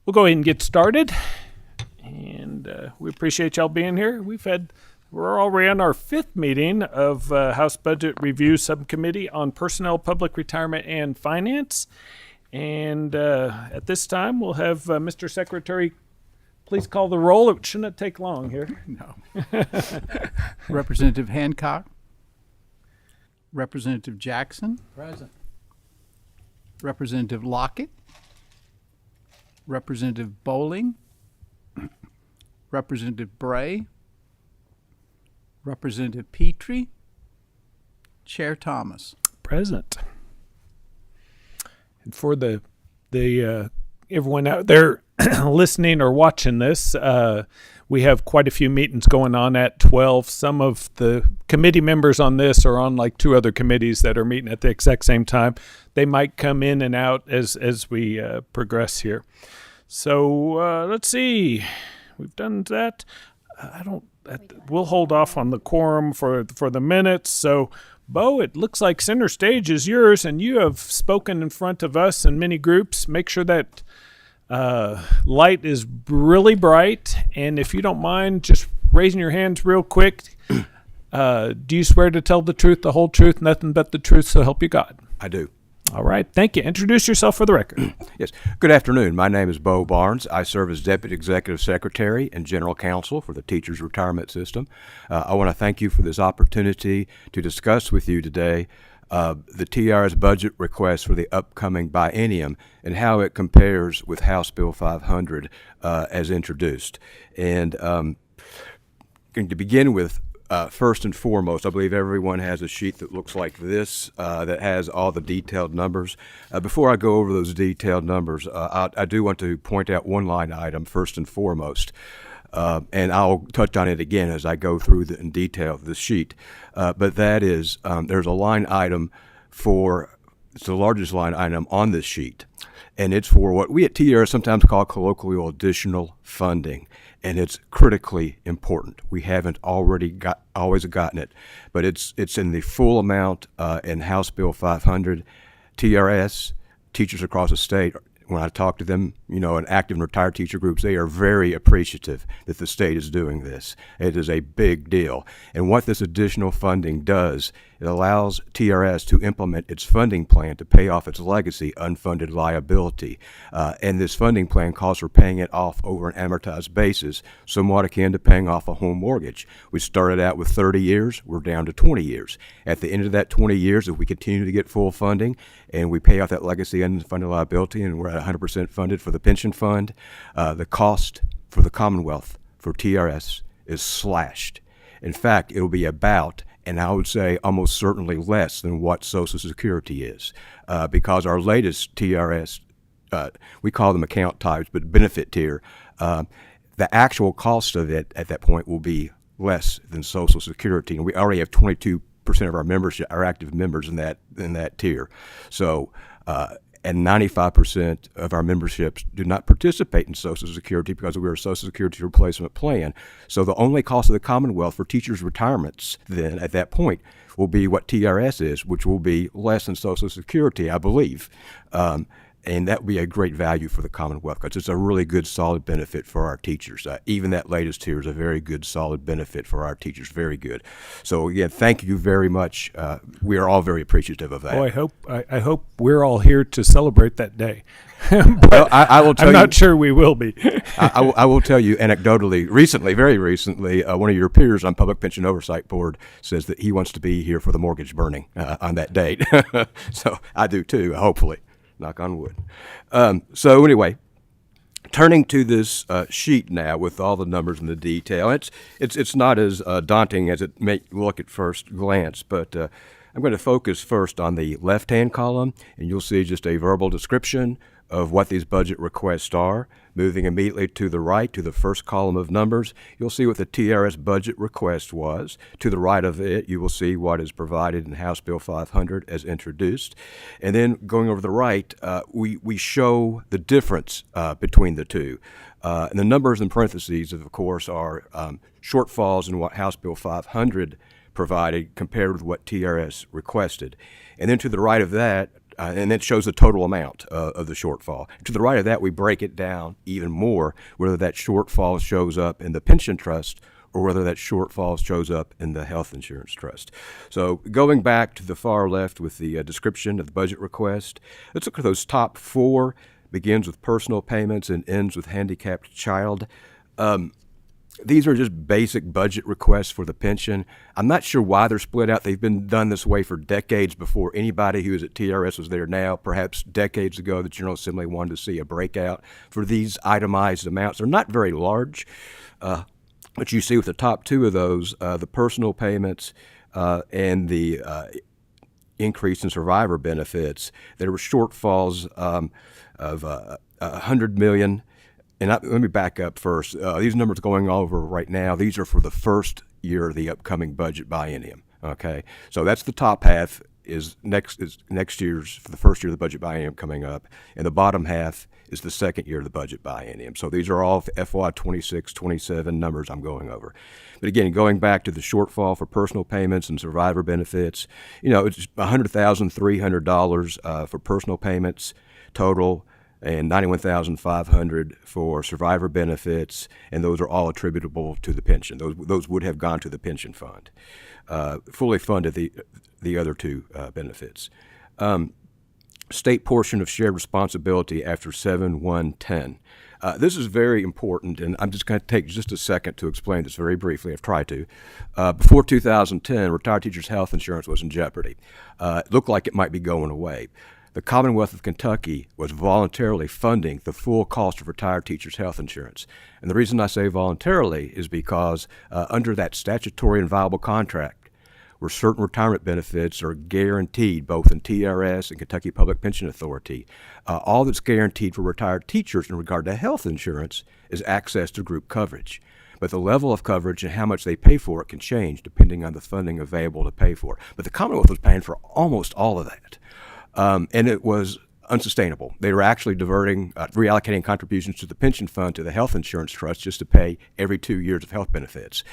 We'll go ahead and get started, and we appreciate y'all being here. We're already on our fifth meeting of House Budget Review Subcommittee on Personnel, Public Retirement, and Finance. And at this time, we'll have Mr. Secretary please call the roll. It shouldn't take long here. No. Representative Hancock. Representative Jackson. Present. Representative Lockett. Representative Bowling. Representative Bray. Representative Petrie. Chair Thomas. Present. And for the everyone out there listening or watching this, we have quite a few meetings going on at 12. Some of the committee members on this are on like two other committees that are meeting at the exact same time. They might come in and out as we progress here. So let's see. We've done that. We'll hold off on the quorum for the minutes. So, Bo, it looks like center stage is yours, and you have spoken in front of us in many groups. Make sure that light is really bright, and if you don't mind just raising your hands real quick. Do you swear to tell the truth, the whole truth, nothing but the truth, so help you God? I do. All right. Thank you. Introduce yourself for the record. Yes. Good afternoon. My name is Bo Barnes. I serve as Deputy Executive Secretary and General Counsel for the Teachers Retirement System. I want to thank you for this opportunity to discuss with you today the TRS budget request for the upcoming biennium and how it compares with House Bill 500 as introduced. And going to begin with, first and foremost, I believe everyone has a sheet that looks like this that has all the detailed numbers. Before I go over those detailed numbers, I do want to point out one line item first and foremost, and I'll touch on it again as I go through in detail the sheet. But that is, there's a line item it's the largest line item on this sheet, and it's for what we at TRS sometimes call colloquially additional funding. And it's critically important. We haven't always gotten it, but it's in the full amount in House Bill 500. TRS, teachers across the state, when I talk to them, and active and retired teacher groups, they are very appreciative that the state is doing this. It is a big deal. And what this additional funding does, it allows TRS to implement its funding plan to pay off its legacy unfunded liability. And this funding plan calls for paying it off over an amortized basis, somewhat akin to paying off a home mortgage. We started out with 30 years, we're down to 20 years. At the end of that 20 years, if we continue to get full funding and we pay off that legacy unfunded liability and we're at 100% funded for the pension fund, the cost for the Commonwealth for TRS is slashed. In fact, it'll be about, and I would say almost certainly less than what Social Security is, because our latest TRS, we call them account types, but benefit tier, the actual cost of it at that point will be less than Social Security, and we already have 22% of our membership, our active members in that tier. So, and 95% of our memberships do not participate in Social Security because we're a Social Security replacement plan. So the only cost of the Commonwealth for teachers' retirements then at that point will be what TRS is, which will be less than Social Security, I believe. And that would be a great value for the Commonwealth because it's a really good, solid benefit for our teachers. Even that latest tier is a very good, solid benefit for our teachers. Very good. So again, thank you very much. We are all very appreciative of that. Oh, I hope we're all here to celebrate that day. Well, I will tell I'm you. not sure we will be. I will tell you anecdotally, very recently, one of your peers on Public Pension Oversight Board says that he wants to be here for the mortgage burning on that date. So I do too, hopefully. Knock on wood. So anyway, turning to this sheet now with all the numbers and the detail, it's not as daunting as it may look at first glance, but I'm going to focus first on the left-hand column, and you'll see just a verbal description of what these budget requests are. Moving immediately to the right to the first column of numbers, you'll see what the TRS budget request was. To the right of it, you will see what is provided in House Bill 500 as introduced. And then going over the right, we show the difference between the two. And the numbers in parentheses, of course, are shortfalls in what House Bill 500 provided compared with what TRS requested. And then to the right of that, and it shows the total amount of the shortfall. To the right of that, we break it down even more, whether that shortfall shows up in the pension trust or whether that shortfall shows up in the health insurance trust. So going back to the far left with the description of the budget request, let's look at those top four. Begins with personal payments and ends with handicapped child. These are just basic budget requests for the pension. I'm not sure why they're split out. They've been done this way for decades before anybody who is at TRS was there now. Perhaps decades ago, the General Assembly wanted to see a breakout for these itemized amounts. They're not very large, but you see with the top two of those, the personal payments and the increase in survivor benefits, there were shortfalls of $100 million. And let me back up first. These numbers going over right now, these are for the first year of the upcoming budget biennium. Okay, so that's the top half is next year's, for the first year of the budget biennium coming up, and the bottom half is the second year of the budget biennium. So these are all FY 26, 27 numbers I'm going over. But again, going back to the shortfall for personal payments and survivor benefits, it's $100,300 for personal payments total, and $91,500 for survivor benefits, and those are all attributable to the pension. Those would have gone to the pension fund, fully funded the other two benefits. State portion of shared responsibility after 7/1/10. This is very important, and I'm just going to take just a second to explain this very briefly. I've tried to. Before 2010, retired teachers' health insurance was in jeopardy. It looked like it might be going away. The Commonwealth of Kentucky was voluntarily funding the full cost of retired teachers' health insurance. And the reason I say voluntarily is because under that statutory and viable contract, where certain retirement benefits are guaranteed both in TRS and Kentucky Public Pension Authority, all that's guaranteed for retired teachers in regard to health insurance is access to group coverage. But the level of coverage and how much they pay for it can change depending on the funding available to pay for it. But the Commonwealth was paying for almost all of that. And it was unsustainable. They were actually reallocating contributions to the pension fund to the health insurance trust just to pay every 2 years of health benefits.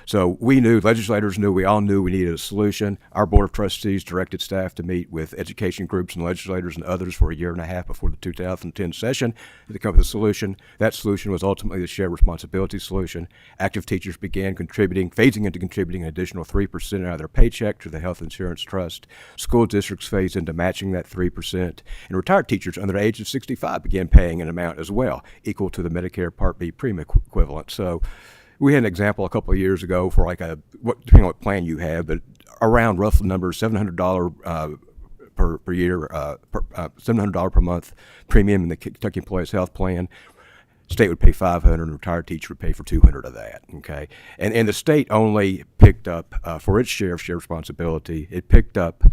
So legislators knew, we all knew we needed a solution. Our Board of Trustees directed staff to meet with education groups and legislators and others for a year and a half before the 2010 session to come up with a solution. That solution was ultimately the shared responsibility solution. Active teachers began phasing into contributing an additional 3% out of their paycheck to the health insurance trust. School districts phased into matching that 3%. And retired teachers under the age of 65 began paying an amount as well, equal to the Medicare Part B premium equivalent. So we had an example a couple of years ago for depending on what plan you have, but around rough numbers, $700 per year, $700 per month premium in the Kentucky Employees Health Plan. State would pay $500, and retired teacher would pay for $200 of that. Okay, and the state only picked up for its share of shared responsibility. It picked up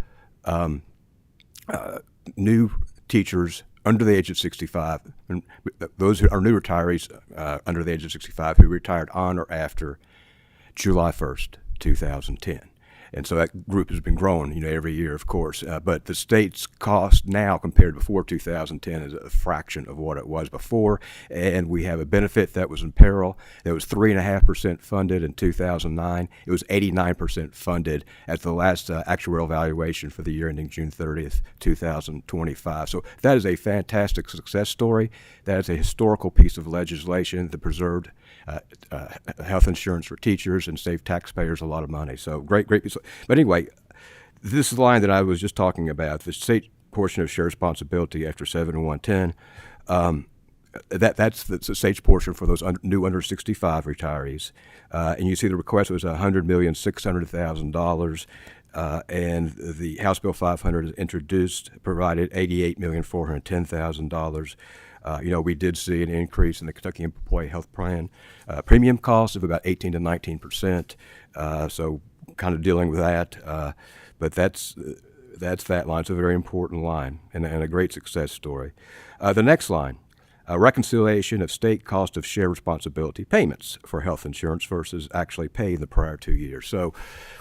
new teachers under the age of 65, and those who are new retirees under the age of 65 who retired on or after July 1st, 2010. And so that group has been growing, every year, of course. But the state's cost now compared to before 2010 is a fraction of what it was before. And we have a benefit that was in peril that was 3.5% funded in 2009. It was 89% funded at the last actuarial valuation for the year ending June 30th, 2025. So that is a fantastic success story. That is a historical piece of legislation that preserved health insurance for teachers and saved taxpayers a lot of money. So great piece. But anyway, this is the line that I was just talking about, the state portion of shared responsibility after 7/1/10. That's the state's portion for those new under 65 retirees. And you see the request was $100,600,000. And the House Bill 500 is introduced, provided $88,410,000. We did see an increase in the Kentucky Employee Health Plan premium cost of about 18 to 19%. So kind of dealing with that, but that's that line. It's a very important line and a great success story. The next line, reconciliation of state cost of shared responsibility payments for health insurance versus actually paid in the prior 2 years. So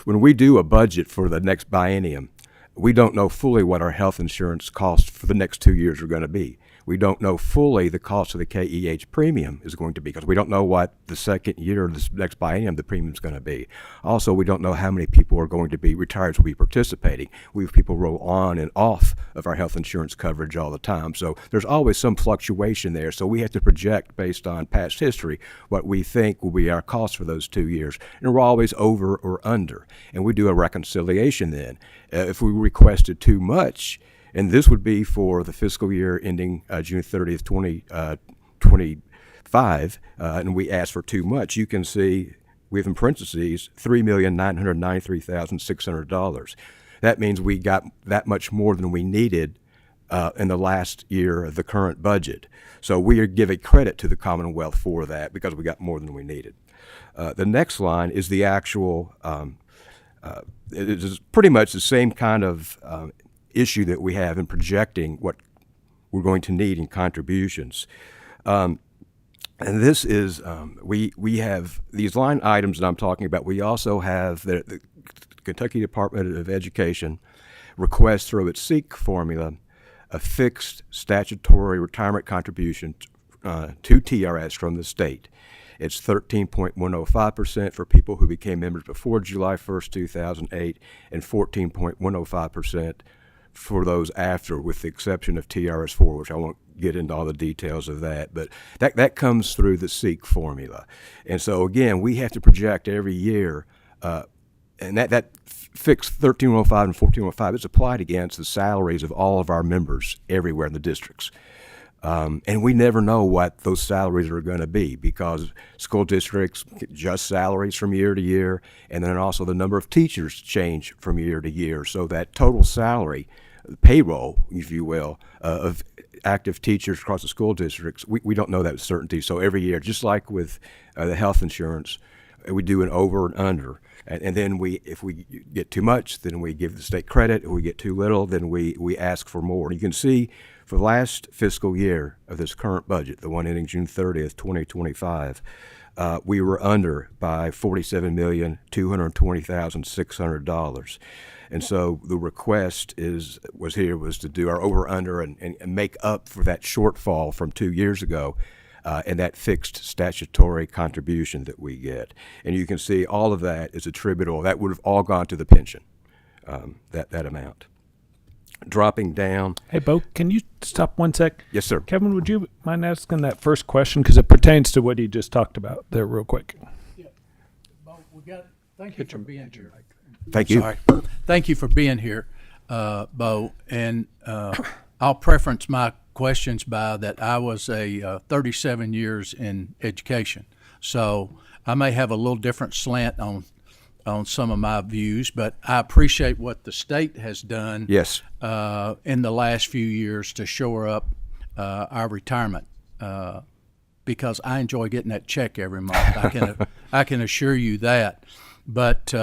when we do a budget for the next biennium, we don't know fully what our health insurance costs for the next 2 years are going to be. We don't know fully the cost of the KEH premium is going to be because we don't know what the second year of this next biennium the premium is going to be. Also, we don't know how many people are going to be retired will be participating. We have people roll on and off of our health insurance coverage all the time. So there's always some fluctuation there. So we have to project based on past history what we think will be our cost for those 2 years. And we're always over or under. And we do a reconciliation then. If we requested too much, and this would be for the fiscal year ending June 30th, 2025, and we ask for too much, you can see we have in parentheses $3,993,600. That means we got that much more than we needed in the last year of the current budget. So we are giving credit to the Commonwealth for that because we got more than we needed. The next line is the actual, it is pretty much the same kind of issue that we have in projecting what we're going to need in contributions. And this is, we have these line items that I'm talking about. We also have the Kentucky Department of Education requests through its SEEK formula a fixed statutory retirement contribution to TRS from the state. It's 13.105% for people who became members before July 1st, 2008, and 14.105% for those after, with the exception of TRS-4, which I won't get into all the details of that. But that comes through the SEEK formula. And so, again, we have to project every year, and that fixed 13.105 and 14.105 is applied against the salaries of all of our members everywhere in the districts. And we never know what those salaries are going to be because school districts adjust salaries from year to year, and then also the number of teachers change from year to year. So that total salary, payroll, if you will, of active teachers across the school districts, we don't know that with certainty. So every year, just like with the health insurance, we do an over and under. And then if we get too much, then we give the state credit. If we get too little, then we ask for more. And you can see for the last fiscal year of this current budget, the one ending June 30th, 2025, we were under by $47,220,600. And so the request was to do our over under and make up for that shortfall from 2 years ago. And that fixed statutory contribution that we get. And you can see all of that is attributable. That would have all gone to the pension, that amount. Dropping down. Hey, Bo, can you stop 1 sec? Yes, sir. Kevin, would you mind asking that first question? Because it pertains to what he just talked about there real quick. Yeah. Bo, thank you for being here. Thank you. Sorry. Thank you for being here, Bo. And I'll preference my questions by that I was 37 years in education. So I may have a little different slant on some of my views, but I appreciate what the state has done Yes. in the last few years to shore up our retirement because I enjoy getting that check every month. I can assure you that. But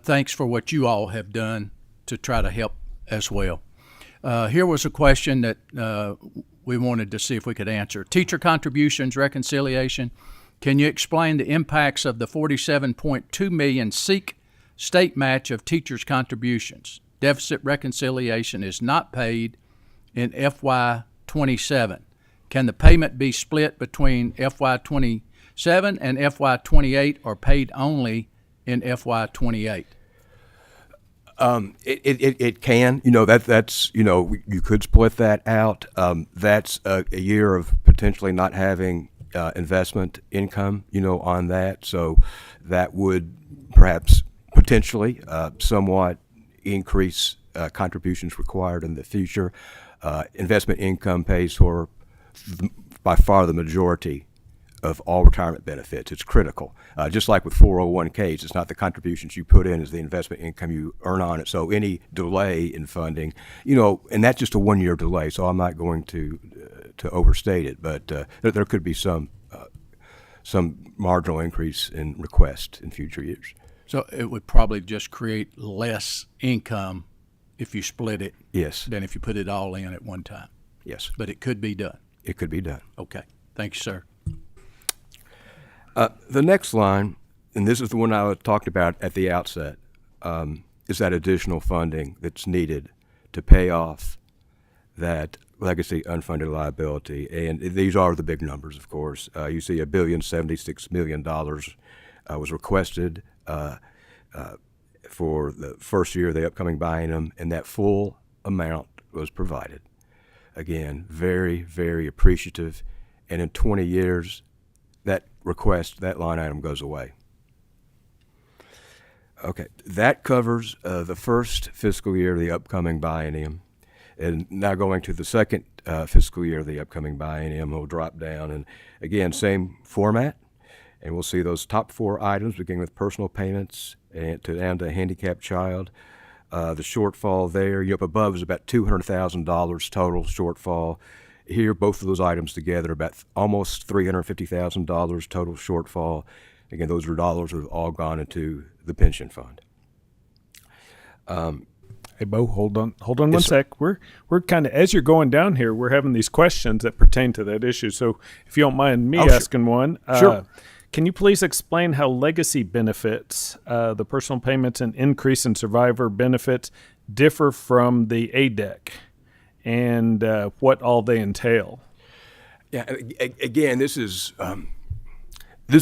thanks for what you all have done to try to help as well. Here was a question that we wanted to see if we could answer. Teacher contributions reconciliation. Can you explain the impacts of the $47.2 million SEEK state match of teachers' contributions? Deficit reconciliation is not paid in FY27. Can the payment be split between FY27 and FY28 or paid only in FY28? It can, that's, you could split that out. That's a year of potentially not having investment income, on that. So that would perhaps potentially somewhat increase contributions required in the future. Investment income pays for by far the majority of all retirement benefits. It's critical. Just like with 401ks, it's not the contributions you put in, it's the investment income you earn on it. So any delay in funding, and that's just a 1 year delay, so I'm not going to overstate it, but there could be some marginal increase in request in future years. So it would probably just create less income if you split it Yes. than if you put it all in at one time. Yes. But it could be done. It could be done. Okay. Thank you, sir. The next line, and this is the one I talked about at the outset, is that additional funding that's needed to pay off that legacy unfunded liability, and these are the big numbers, of course. You see $1,076,000,000 was requested for the first year of the upcoming biennium, and that full amount was provided. Again, very, very appreciative, and in 20 years, that line item goes away. Okay, that covers the first fiscal year of the upcoming biennium. And now going to the second fiscal year of the upcoming biennium, we'll drop down. And again, same format. And we'll see those top 4 items, beginning with personal payments and down to handicapped child. The shortfall there, up above is about $200,000 total shortfall. Here, both of those items together, about almost $350,000 total shortfall. Again, those are dollars that have all gone into the pension fund. Hey, Bo, hold on one Yes, sir. sec. We're kind of, as you're going down here, we're having these questions that pertain to that issue. So if you don't mind me Oh, sure. asking one, Sure. Can you please explain how legacy benefits, the personal payments and increase in survivor benefits, differ from the ADEC and what all they entail? Yeah, again, this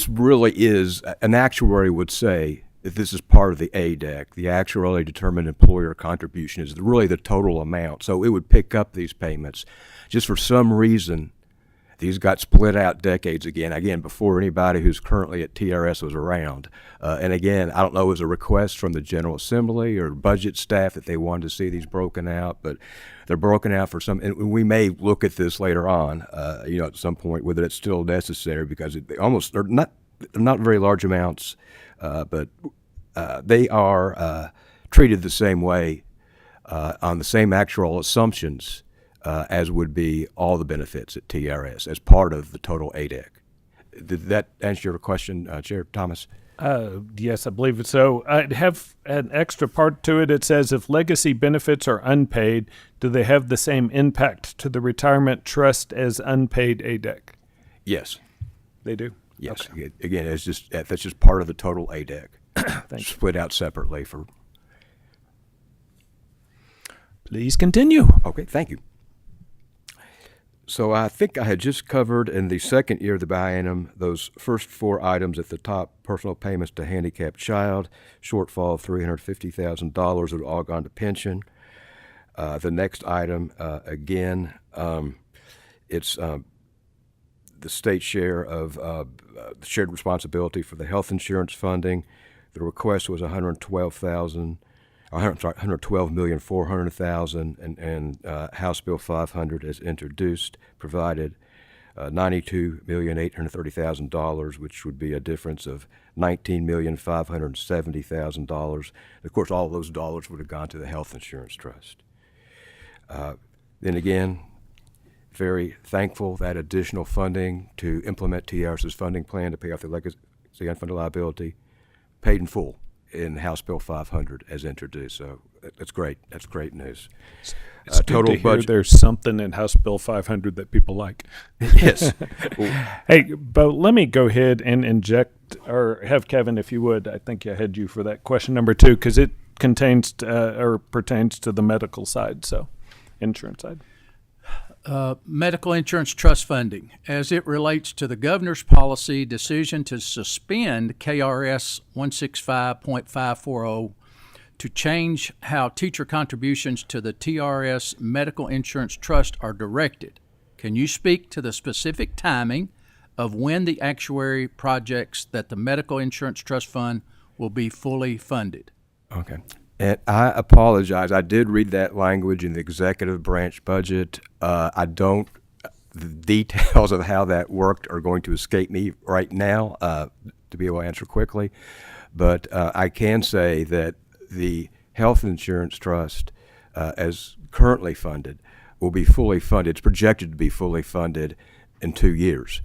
really is, an actuary would say that this is part of the ADEC. The actuarially determined employer contribution is really the total amount. So it would pick up these payments. Just for some reason, these got split out decades again, before anybody who's currently at TRS was around. And again, I don't know, it was a request from the General Assembly or budget staff that they wanted to see these broken out, but they're broken out for some, and we may look at this later on, at some point, whether it's still necessary, because they're not very large amounts, but they are treated the same way on the same actual assumptions as would be all the benefits at TRS as part of the total ADEC. Did that answer your question, Chair Thomas? Yes, I believe it so. I have an extra part to it. It says if legacy benefits are unpaid, do they have the same impact to the retirement trust as unpaid ADEC? Yes. They do? Yes. Okay. Again, that's just part of the total ADEC. Thank you. Split out separately for. Please continue. Okay, thank you. So I think I had just covered in the second year of the biennium those first 4 items at the top: personal payments to handicapped child, shortfall of $350,000 that had all gone to pension. The next item, it's the state share of shared responsibility for the health insurance funding. The request was $112,400,000, and House Bill 500, as introduced, provided $92,830,000, which would be a difference of $19,570,000. Of course, all of those dollars would have gone to the health insurance trust. Then again, very thankful that additional funding to implement TRS's funding plan to pay off the legacy unfunded liability, paid in full in House Bill 500 as introduced. So that's great. That's great news. It's good Total to hear budget. there's something in House Bill 500 that people like. Yes. Hey, Bo, let me go ahead and inject, or have Kevin, if you would. I think I had you for that question number 2, because it contains or pertains to the medical side, so insurance side. Medical insurance trust funding, as it relates to the governor's policy decision to suspend KRS 165.540 to change how teacher contributions to the TRS Medical Insurance Trust are directed. Can you speak to the specific timing of when the actuary projects that the Medical Insurance Trust Fund will be fully funded? Okay. And I apologize. I did read that language in the executive branch budget. The details of how that worked are going to escape me right now to be able to answer quickly. But I can say that the health insurance trust, as currently funded, will be fully funded. It's projected to be fully funded in 2 years.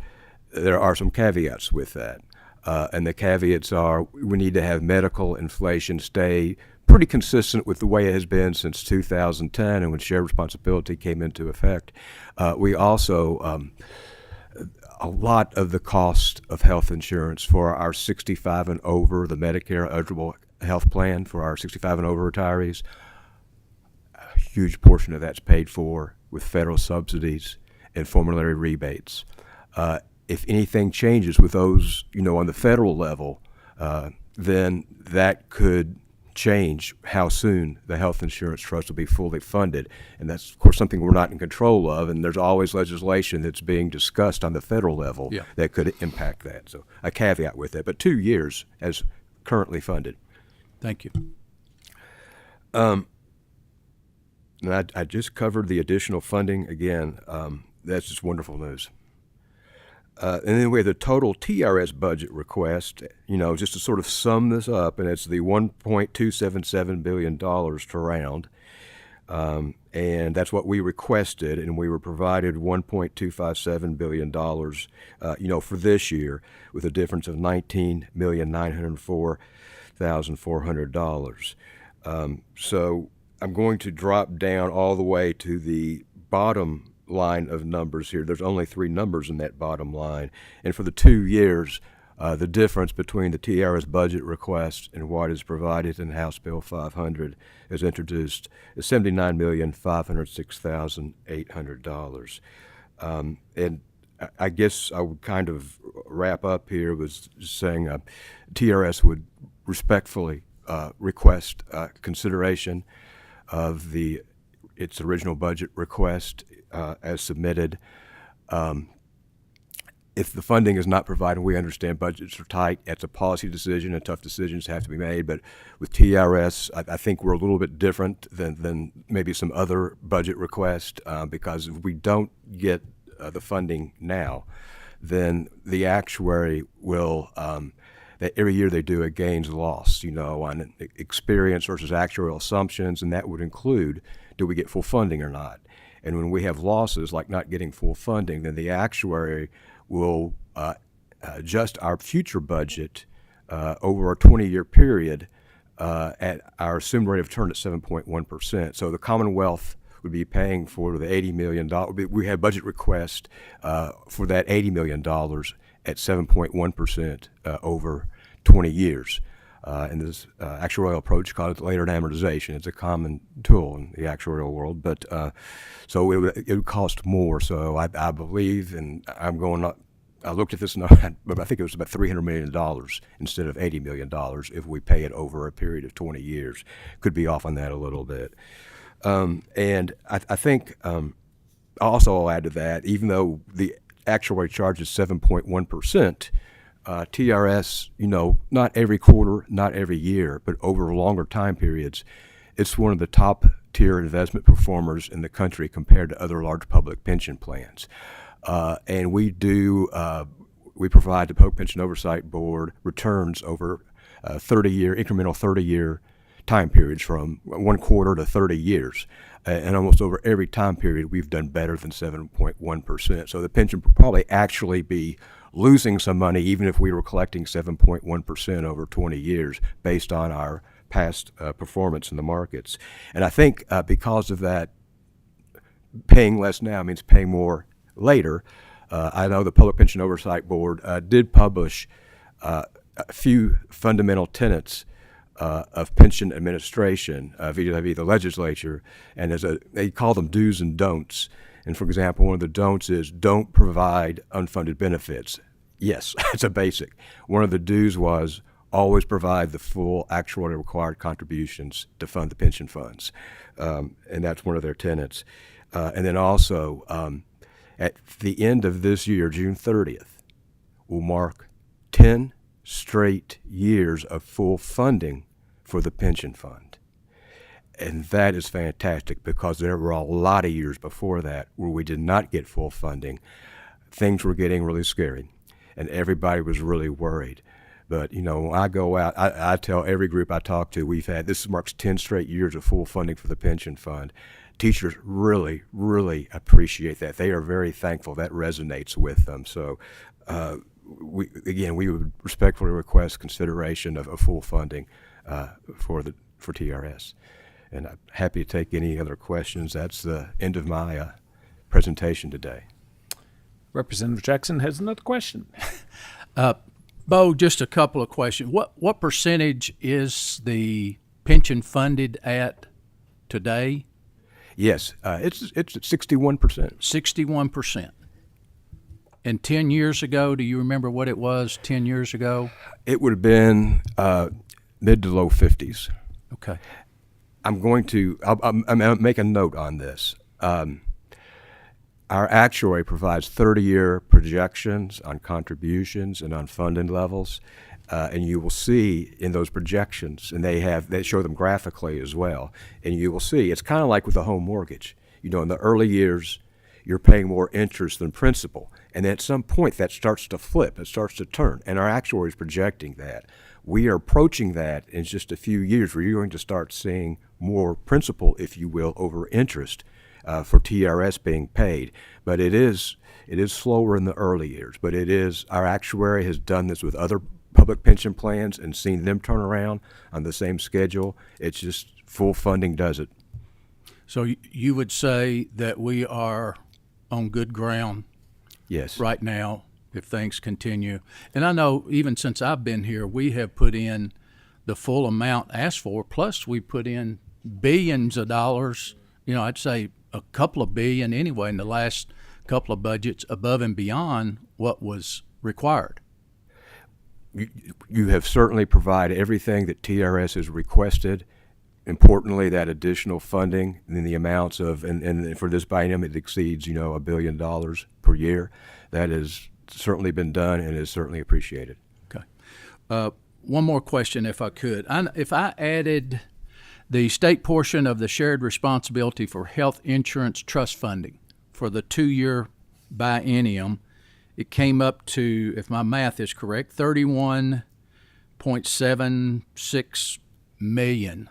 There are some caveats with that. And the caveats are we need to have medical inflation stay pretty consistent with the way it has been since 2010 and when shared responsibility came into effect. We also, a lot of the cost of health insurance for our 65 and over, the Medicare eligible health plan for our 65 and over retirees, a huge portion of that's paid for with federal subsidies and formulary rebates. If anything changes with those, on the federal level, then that could change how soon the health insurance trust will be fully funded. And that's, of course, something we're not in control of, and there's always legislation that's being discussed on the federal level that could impact that. So a caveat with that, but 2 years as currently funded. Thank you. And I just covered the additional funding again. That's just wonderful news. And then we have the total TRS budget request, just to sort of sum this up, and it's the $1.277 billion to round. And that's what we requested, and we were provided $1.257 billion, for this year, with a difference of $19,904,400. So I'm going to drop down all the way to the bottom line of numbers here. There's only 3 numbers in that bottom line. And for the 2 years, the difference between the TRS budget request and what is provided in House Bill 500 as introduced is $79,506,800. And I guess I would kind of wrap up here with saying TRS would respectfully request consideration of its original budget request as submitted. If the funding is not provided, we understand budgets are tight. It's a policy decision, and tough decisions have to be made. But with TRS, I think we're a little bit different than maybe some other budget requests because if we don't get the funding now, then the actuary will that every year they do a gains loss, on experience versus actuarial assumptions, and that would include, do we get full funding or not? And when we have losses, like not getting full funding, then the actuary will adjust our future budget over a 20-year period at our assumed rate of return at 7.1%. So the Commonwealth would be paying for the $80 million. We have budget request for that $80 million at 7.1% over 20 years. And this actuarial approach called it layered amortization. It's a common tool in the actuarial world, but so it would cost more. So I believe, and I'm going up, I looked at this, but I think it was about $300 million instead of $80 million if we pay it over a period of 20 years. Could be off on that a little bit. And I think also I'll add to that, even though the actuary charges 7.1%, TRS, not every quarter, not every year, but over longer time periods, it's one of the top tier investment performers in the country compared to other large public pension plans. And we provide the Public Pension Oversight Board returns over 30-year, incremental 30-year time periods from 1 quarter to 30 years. And almost over every time period, we've done better than 7.1%. So the pension would probably actually be losing some money even if we were collecting 7.1% over 20 years based on our past performance in the markets. And I think because of that, paying less now means paying more later. I know the Public Pension Oversight Board did publish a few fundamental tenets of pension administration vis-a-vis the legislature, and they call them do's and don'ts. And for example, one of the don'ts is don't provide unfunded benefits. Yes, it's a basic. One of the do's was always provide the full actuarially required contributions to fund the pension funds, and that's one of their tenets. And then also, at the end of this year, June 30th, will mark 10 straight years of full funding for the pension fund. And that is fantastic because there were a lot of years before that where we did not get full funding. Things were getting really scary, and everybody was really worried. But, when I go out, I tell every group I talk to, this marks 10 straight years of full funding for the pension fund. Teachers really, really appreciate that. They are very thankful. That resonates with them. So, we would respectfully request consideration of full funding for TRS. And I'm happy to take any other questions. That's the end of my presentation today. Representative Jackson has another question. Bo, just a couple of questions. What percentage is the pension funded at today? Yes, it's at 61%. 61%. And 10 years ago, do you remember what it was 10 years ago? It would have been mid to low 50s. Okay. I'm going to make a note on this. Our actuary provides 30-year projections on contributions and on funding levels, and you will see in those projections, and they show them graphically as well, and you will see it's kind of like with a home mortgage. You know, in the early years, you're paying more interest than principal, and at some point that starts to flip, it starts to turn, and our actuary is projecting that. We are approaching that in just a few years where you're going to start seeing more principal, if you will, over interest for TRS being paid. But it is slower in the early years. But our actuary has done this with other public pension plans and seen them turn around on the same schedule. It's just full funding does it. So you would say that we are on good ground Yes. right now if things continue. And I know even since I've been here, we have put in the full amount asked for, plus we put in billions of dollars, I'd say a couple of billion anyway in the last couple of budgets above and beyond what was required. You have certainly provided everything that TRS has requested. Importantly, that additional funding in the amounts of, and for this biennium, it exceeds, $1 billion per year. That has certainly been done and is certainly appreciated. Okay. One more question, if I could. If I added the state portion of the shared responsibility for health insurance trust funding for the 2-year biennium, it came up to, if my math is correct, $31.76 million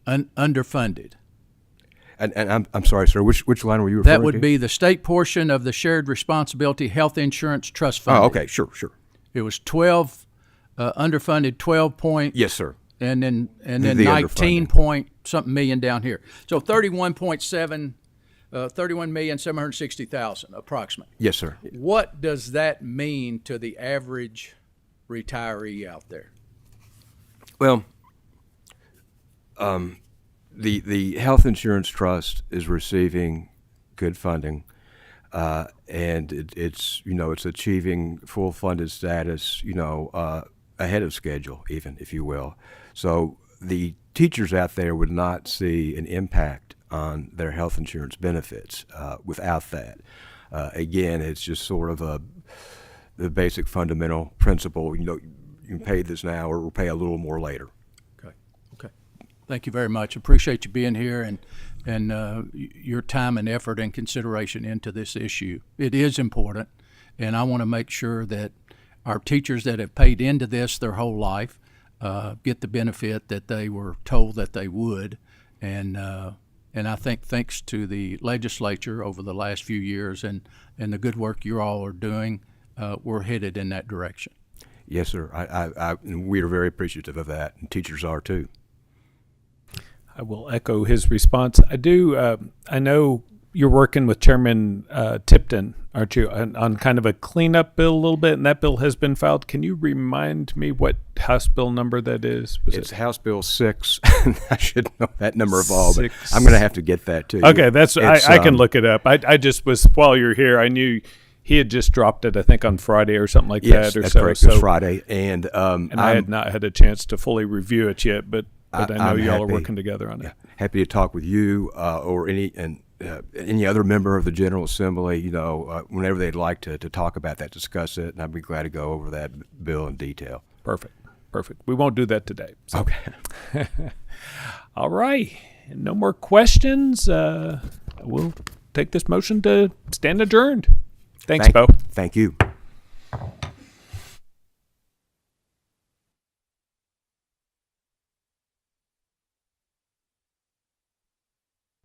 underfunded. And I'm sorry, sir, which line were you referring to? That would be the state portion of the shared responsibility health insurance trust funding. Oh, okay, sure. It was 12 underfunded, 12 point. Yes, sir. And then The 19 underfunding. point something million down here. So 31,760,000 approximately. Yes, sir. What does that mean to the average retiree out there? Well, the health insurance trust is receiving good funding, and it's achieving full funded status, ahead of schedule, even, if you will. So the teachers out there would not see an impact on their health insurance benefits without that. Again, it's just sort of the basic fundamental principle. You can pay this now or we'll pay a little more later. Okay. Thank you very much. Appreciate you being here and your time and effort and consideration into this issue. It is important, and I want to make sure that our teachers that have paid into this their whole life get the benefit that they were told that they would. And I think thanks to the legislature over the last few years and the good work you all are doing, we're headed in that direction. Yes, sir. And we are very appreciative of that, and teachers are too. I will echo his response. I know you're working with Chairman Tipton, aren't you, on kind of a cleanup bill a little bit, and that bill has been filed. Can you remind me what House bill number that is? It's House Bill 6. I should know that number of all, but 6. I'm going to have to get that to you. Okay, I can look it up. I just was, while you're here, I knew he had just dropped it, I think, on Friday or something like Yes, that. Or that's so. correct. So, It's Friday, and I had not had a chance to fully review it yet, but I know I'm y'all are happy. working together on it. Happy to talk with you or any other member of the General Assembly, whenever they'd like to talk about that, discuss it, and I'd be glad to go over that bill in detail. Perfect. We won't do that today. So. Okay. All right. No more questions. We'll take this motion to stand adjourned. Thanks, Bo. Thank you.